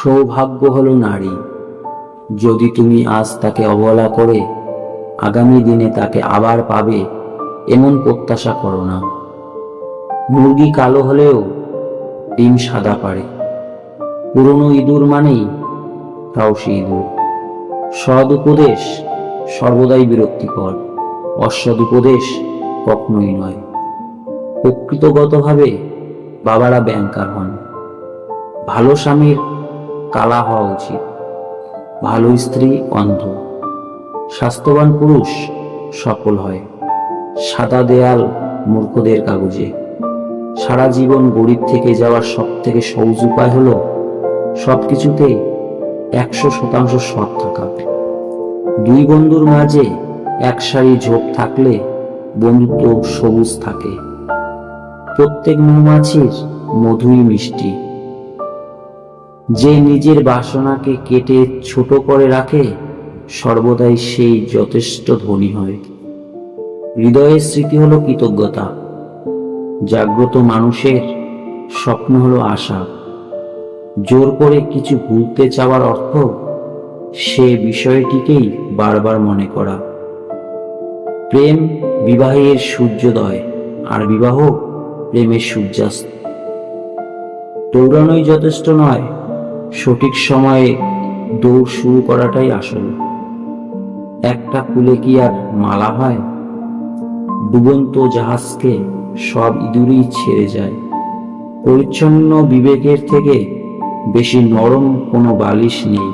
সৌভাগ্য হলো নারী। যদি তুমি আজ তাকে অবহেলা করে আগামী দিনে তাকে আবার পাবে এমন প্রত্যাশা করো না। মুরগি কালো হলেও ডিম সাদা পারে। পুরনো ইঁদুর মানেই সাহসী ইঁদুর। সৎ উপদেশ সর্বদাই বিরক্তিকর, অসৎ উপদেশ কখনোই নয়। প্রকৃতিগতভাবে বাবারা ব্যাংকার হন। ভালো স্বামীর কালা হওয়া উচিত, ভালো স্ত্রী অন্ধ। স্বাস্থ্যবান পুরুষ সফল হয়। সাদা দেয়াল মূর্খদের কাগজে। সারা জীবন গরিব থেকে যাওয়ার সব থেকে সহজ উপায় হলো সবকিছুতে 100% সৎ থাকা। দুই বন্ধুর মাঝে এক সারি ঝোপ থাকলে বন্ধুত্ব সবুজ থাকে। প্রত্যেক মৌমাছির মধুই মিষ্টি। যে নিজের বাসনাকে কেটে ছোট করে রাখে সর্বদাই সেই যথেষ্ট ধনী হয়। হৃদয়ের স্মৃতি হলো কৃতজ্ঞতা। জাগ্রত মানুষের স্বপ্ন হলো আশা। জোর করে কিছু ভুলতে চাওয়ার অর্থ সে বিষয়টিকেই বারবার মনে করা। প্রেম বিবাহের সূর্যোদয়, আর বিবাহ প্রেমের সূর্যাস্ত। দৌড়ানোই যথেষ্ট নয়, সঠিক সময়ে দৌড় শুরু করাটাই আসল। একটা ফুলে কি আর মালা হয়? ডুবন্ত জাহাজকে সব ইঁদুরই ছেড়ে যায়। পরিচ্ছন্ন বিবেকের থেকে বেশি নরম কোনো বালিশ নেই।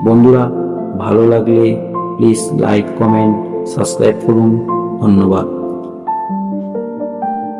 বন্ধুরা, ভালো লাগলে প্লিজ লাইক, কমেন্ট, সাবস্ক্রাইব করুন। ধন্যবাদ।